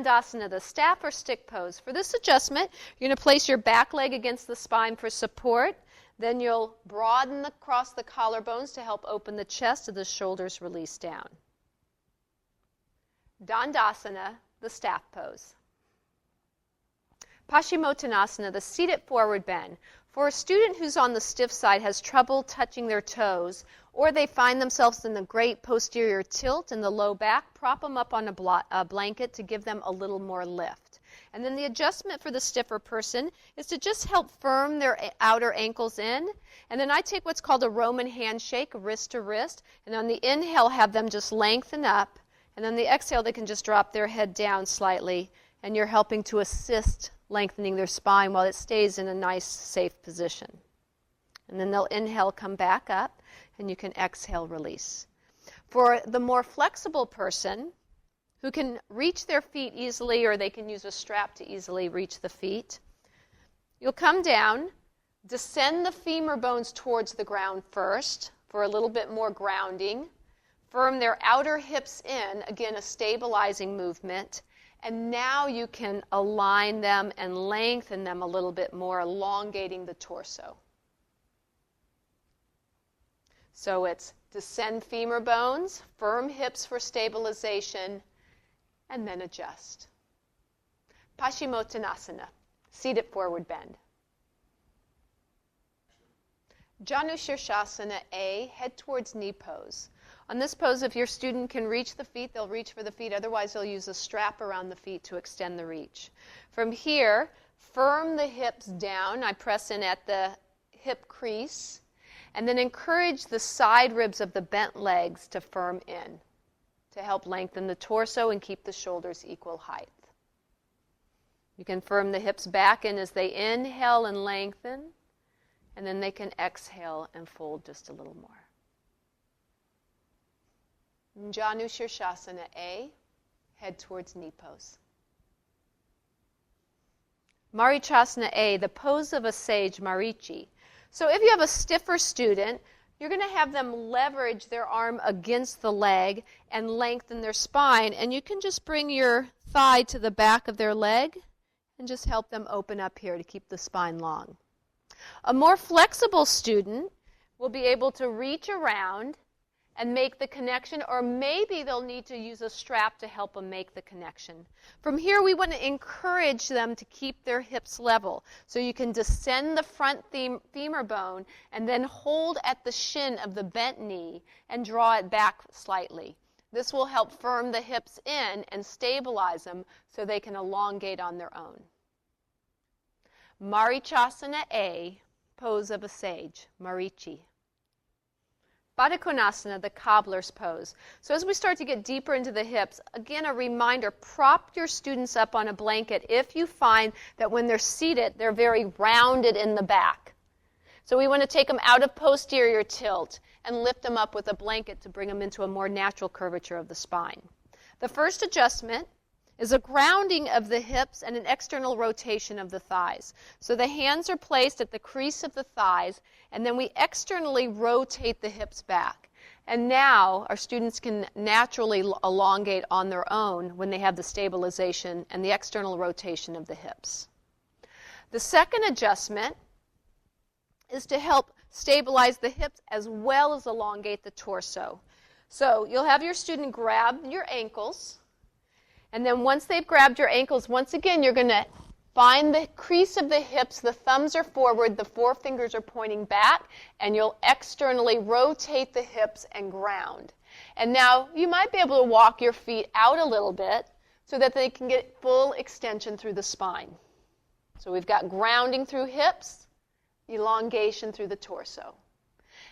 Dandasana, the staff or stick pose. For this adjustment, you're going to place your back leg against the spine for support. Then you'll broaden across the collarbones to help open the chest as the shoulders release down. Dandasana, the staff pose. Paschimottanasana, the seated forward bend. For a student who's on the stiff side has trouble touching their toes, or they find themselves in the great posterior tilt in the low back, prop them up on a blanket to give them a little more lift. And then the adjustment for the stiffer person is to just help firm their outer ankles in. And then I take what's called a Roman handshake, wrist to wrist, and on the inhale have them just lengthen up. And on the exhale, they can just drop their head down slightly, and you're helping to assist lengthening their spine while it stays in a nice, safe position. And then they'll inhale, come back up, and you can exhale, release. For the more flexible person who can reach their feet easily, or they can use a strap to easily reach the feet, you'll come down, descend the femur bones towards the ground first for a little bit more grounding. Firm their outer hips in, again, a stabilizing movement. And now you can align them and lengthen them a little bit more, elongating the torso. So it's descend femur bones, firm hips for stabilization, and then adjust. Paschimottanasana, seated forward bend. Janushirshasana A, head towards knee pose. On this pose, if your student can reach the feet, they'll reach for the feet. Otherwise, they'll use a strap around the feet to extend the reach. From here, firm the hips down. I press in at the hip crease. And then encourage the side ribs of the bent legs to firm in to help lengthen the torso and keep the shoulders equal height. You can firm the hips back in as they inhale and lengthen. And then they can exhale and fold just a little more. Janushirshasana A, head towards knee pose. Marichhyasana A, the pose of a sage, Marichi. So if you have a stiffer student, you're going to have them leverage their arm against the leg and lengthen their spine. And you can just bring your thigh to the back of their leg and just help them open up here to keep the spine long. A more flexible student will be able to reach around and make the connection, or maybe they'll need to use a strap to help them make the connection. From here, we want to encourage them to keep their hips level. So you can descend the front femur bone and then hold at the shin of the bent knee and draw it back slightly. This will help firm the hips in and stabilize them so they can elongate on their own. Marichyasana A, pose of a sage, Marichi. Baddha Konasana, the cobbler's pose. So as we start to get deeper into the hips, again, a reminder, prop your students up on a blanket if you find that when they're seated, they're very rounded in the back. So we want to take them out of posterior tilt and lift them up with a blanket to bring them into a more natural curvature of the spine. The first adjustment is a grounding of the hips and an external rotation of the thighs. So the hands are placed at the crease of the thighs, and then we externally rotate the hips back. And now our students can naturally elongate on their own when they have the stabilization and the external rotation of the hips. The second adjustment is to help stabilize the hips as well as elongate the torso. So you'll have your student grab your ankles. And then once they've grabbed your ankles, once again, you're going to find the crease of the hips. The thumbs are forward, the forefingers are pointing back, and you'll externally rotate the hips and ground. And now you might be able to walk your feet out a little bit so that they can get full extension through the spine. So we've got grounding through hips, elongation through the torso.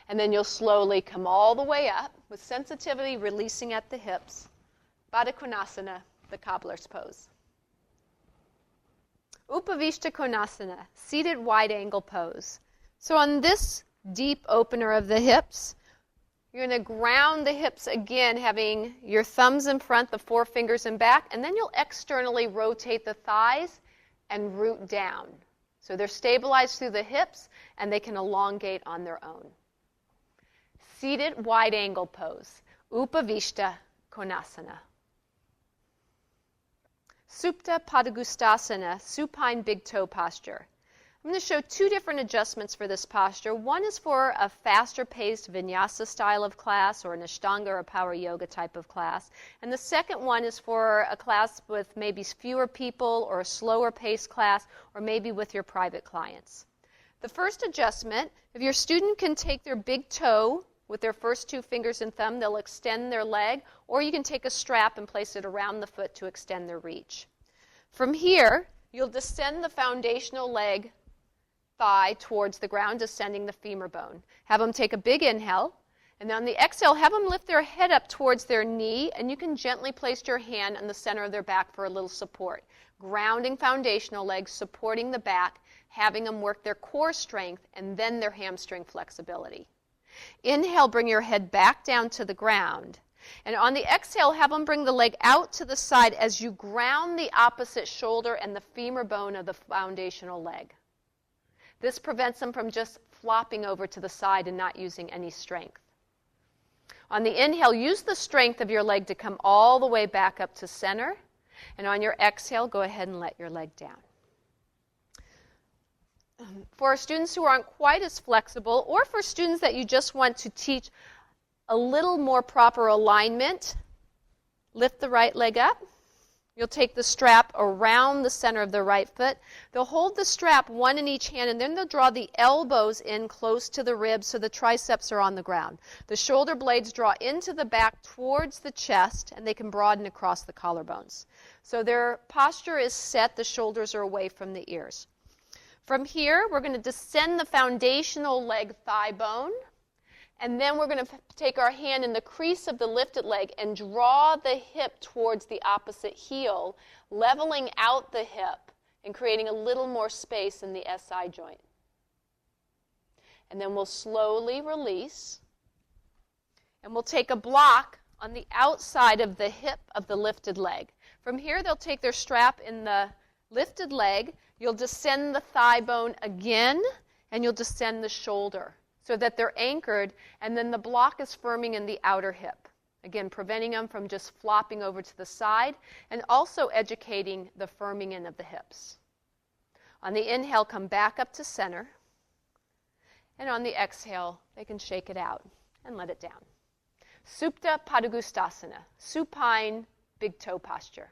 And then you'll slowly come all the way up with sensitivity, releasing at the hips. Baddha Konasana, the cobbler's pose. Upavishta Konasana, seated wide angle pose. So on this deep opener of the hips, you're going to ground the hips again, having your thumbs in front, the forefingers in back, and then you'll externally rotate the thighs and root down. So they're stabilized through the hips, and they can elongate on their own. Seated wide angle pose, Upavishta Konasana. SUPTA PADANGUSTHASANA, supine big toe posture. I'm going to show two different adjustments for this posture. One is for a faster paced vinyasa style of class or an Ashtanga or power yoga type of class. And the second one is for a class with maybe fewer people or a slower paced class or maybe with your private clients. The first adjustment, if your student can take their big toe with their first two fingers and thumb, they'll extend their leg, or you can take a strap and place it around the foot to extend their reach. From here, you'll descend the foundational leg thigh towards the ground, descending the femur bone. Have them take a big inhale, and on the exhale, have them lift their head up towards their knee, and you can gently place your hand on the center of their back for a little support. Grounding foundational legs, supporting the back, having them work their core strength, and then their hamstring flexibility. Inhale, bring your head back down to the ground. And on the exhale, have them bring the leg out to the side as you ground the opposite shoulder and the femur bone of the foundational leg. This prevents them from just flopping over to the side and not using any strength. On the inhale, use the strength of your leg to come all the way back up to center. And on your exhale, go ahead and let your leg down. For our students who aren't quite as flexible, or for students that you just want to teach a little more proper alignment, lift the right leg up. You'll take the strap around the center of the right foot. They'll hold the strap, one in each hand, and then they'll draw the elbows in close to the ribs so the triceps are on the ground. The shoulder blades draw into the back towards the chest, and they can broaden across the collarbones. So their posture is set, the shoulders are away from the ears. From here, we're going to descend the foundational leg thigh bone, and then we're going to take our hand in the crease of the lifted leg and draw the hip towards the opposite heel, leveling out the hip and creating a little more space in the SI joint. And then we'll slowly release, and we'll take a block on the outside of the hip of the lifted leg. From here, they'll take their strap in the lifted leg. You'll descend the thigh bone again, and you'll descend the shoulder so that they're anchored, and then the block is firming in the outer hip. Again, preventing them from just flopping over to the side, and also educating the firming in of the hips. On the inhale, come back up to center, and on the exhale, they can shake it out and let it down. SUPTA PADANGUSTHASANA, supine big toe posture.